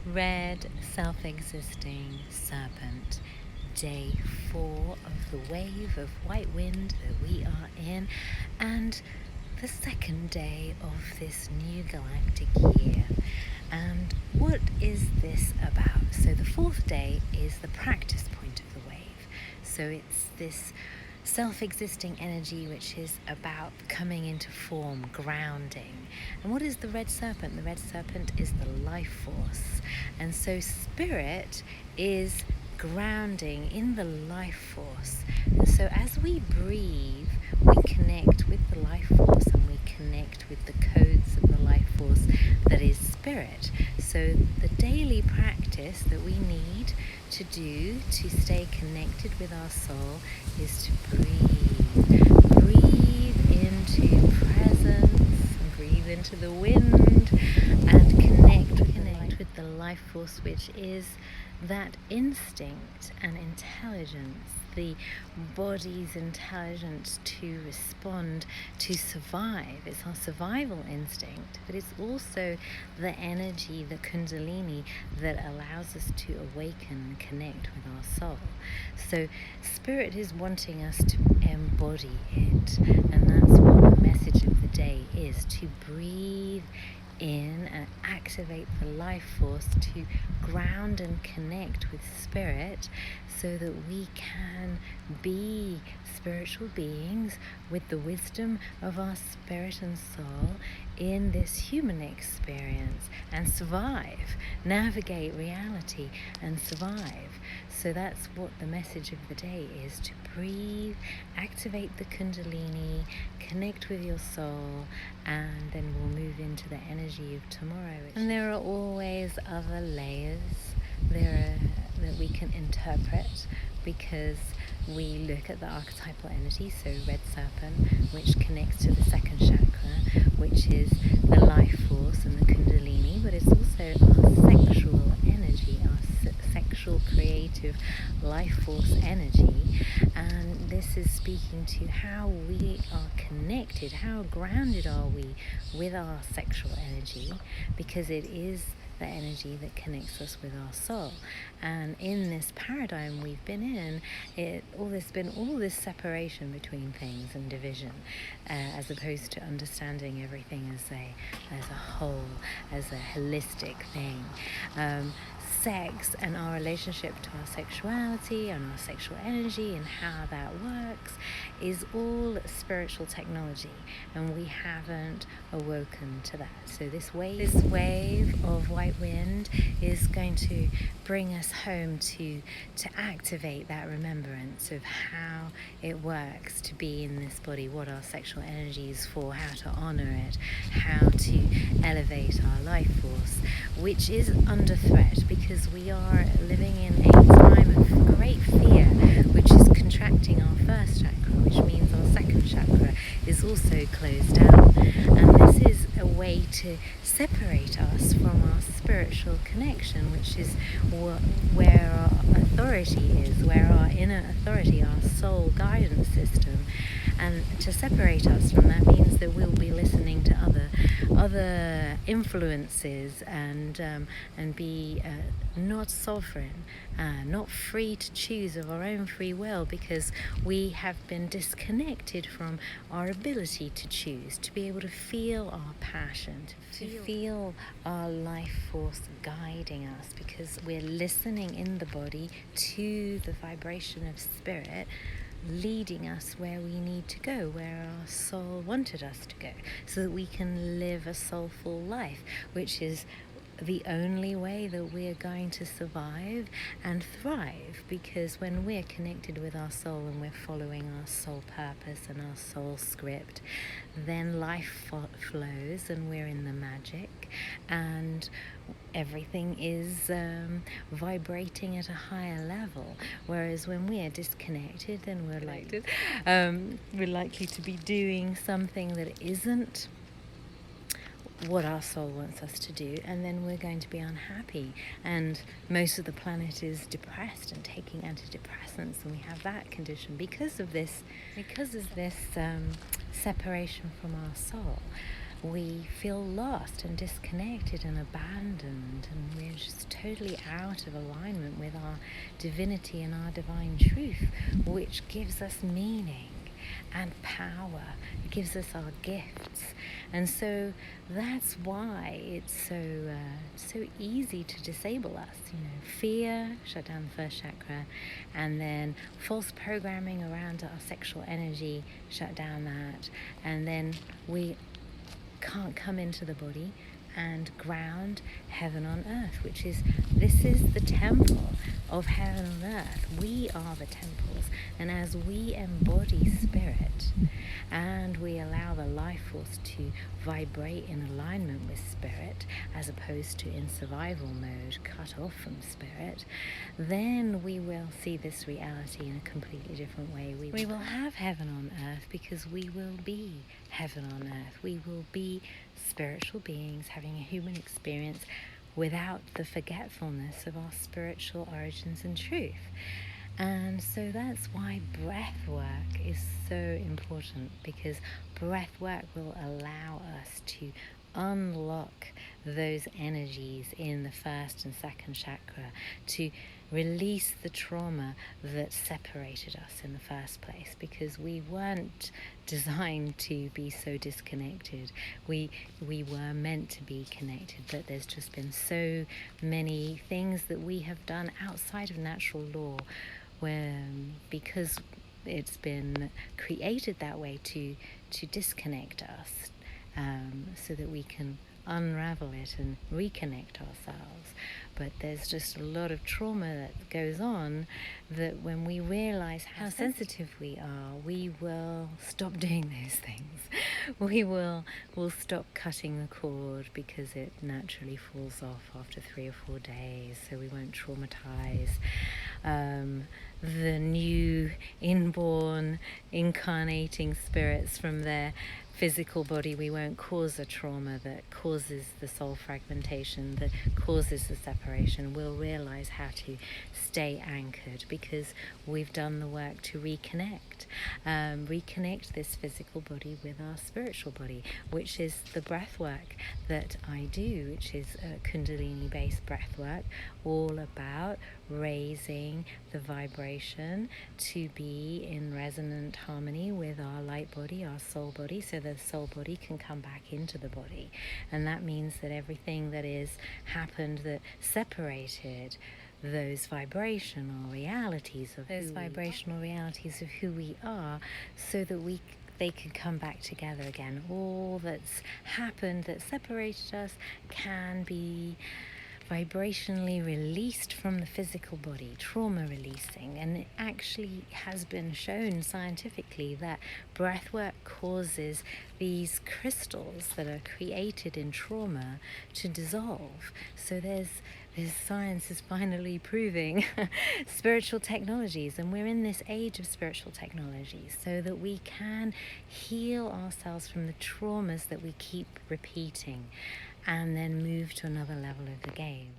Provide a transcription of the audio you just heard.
Red, self-existing serpent, day 4 of the wave of white wind that we are in, and the second day of this new galactic year. And what is this about? So the 4th day is the practice point of the wave. So it's this self-existing energy which is about coming into form, grounding. And what is the red serpent? The red serpent is the life force. And so spirit is grounding in the life force. And so as we breathe, we connect with the life force and we connect with the codes of the life force that is spirit. So the daily practice that we need to do to stay connected with our soul is to breathe into presence, breathe into the wind, and connect with the life force, which is that instinct and intelligence, the body's intelligence to respond, to survive. It's our survival instinct, but it's also the energy, the kundalini, that allows us to awaken and connect with our soul. So spirit is wanting us to embody it, and that's what the message of the day is, to breathe in and activate the life force, to ground and connect with spirit so that we can be spiritual beings with the wisdom of our spirit and soul in this human experience and survive, navigate reality and survive. So that's what the message of the day is, to breathe, activate the kundalini, connect with your soul, and then we'll move into the energy of tomorrow. And there are always other layers that we can interpret, because we look at the archetypal energy, so red serpent, which connects to the second chakra, which is the life force and the kundalini, but it's also our sexual energy, our sexual creative life force energy. And this is speaking to how we are connected, how grounded are we with our sexual energy, because it is the energy that connects us with our soul. And in this paradigm we've been in, all this separation between things and division, as opposed to understanding everything as a whole, as a holistic thing. Sex and our relationship to our sexuality and our sexual energy and how that works is all spiritual technology, and we haven't awoken to that. So this wave of white wind is going to bring us home to activate that remembrance of how it works to be in this body, what our sexual energy is for, how to honor it, how to elevate our life force, which is under threat because we are living in a time of great fear, which is contracting our first chakra, which means our second chakra is also closed down. And this is a way to separate us from our spiritual connection, which is where our authority is, where our inner authority, our soul guidance system. And to separate us from that means that we'll be listening to other influences and be not sovereign, not free to choose of our own free will, because we have been disconnected from our ability to choose, to be able to feel our passion, to feel our life force guiding us, because we're listening in the body to the vibration of spirit leading us where we need to go, where our soul wanted us to go, so that we can live a soulful life, which is the only way that we're going to survive and thrive. Because when we're connected with our soul and we're following our soul purpose and our soul script, then life flows and we're in the magic and everything is vibrating at a higher level. Whereas when we're disconnected, then we're likely to be doing something that isn't what our soul wants us to do, and then we're going to be unhappy, and most of the planet is depressed and taking antidepressants, and we have that condition because of this separation from our soul. We feel lost and disconnected and abandoned, and we're just totally out of alignment with our divinity and our divine truth, which gives us meaning and power. It gives us our gifts. And so that's why it's so easy to disable us. Fear, shut down the first chakra, and then false programming around our sexual energy, shut down that, and then we can't come into the body and ground heaven on earth, this is the temple of heaven on earth. We are the temples, and as we embody spirit and we allow the life force to vibrate in alignment with spirit, as opposed to in survival mode, cut off from spirit, then we will see this reality in a completely different way. We will have heaven on earth because we will be heaven on earth. We will be spiritual beings having a human experience without the forgetfulness of our spiritual origins and truth. And so that's why breath work is so important, because breath work will allow us to unlock those energies in the first and second chakra, to release the trauma that separated us in the first place, because we weren't designed to be so disconnected. We were meant to be connected, but there's just been so many things that we have done outside of natural law, where because it's been created that way to disconnect us, so that we can unravel it and reconnect ourselves. But there's just a lot of trauma that goes on, that when we realize how sensitive we are, we will stop doing those things. We'll stop cutting the cord, because it naturally falls off after 3 or 4 days, so we won't traumatize the new inborn incarnating spirits from their physical body. We won't cause a trauma that causes the soul fragmentation, that causes the separation. We'll realize how to stay anchored, because we've done the work to reconnect this physical body with our spiritual body, which is the breath work that I do, which is a kundalini based breath work, all about raising the vibration to be in resonant harmony with our light body, our soul body, so the soul body can come back into the body. And that means that everything that is happened that separated those vibrational realities of who we are, so that they can come back together again. All that's happened that separated us can be vibrationally released from the physical body, trauma releasing. And it actually has been shown scientifically that breath work causes these crystals that are created in trauma to dissolve. So there's science is finally proving spiritual technologies, and we're in this age of spiritual technologies, so that we can heal ourselves from the traumas that we keep repeating, and then move to another level of the game.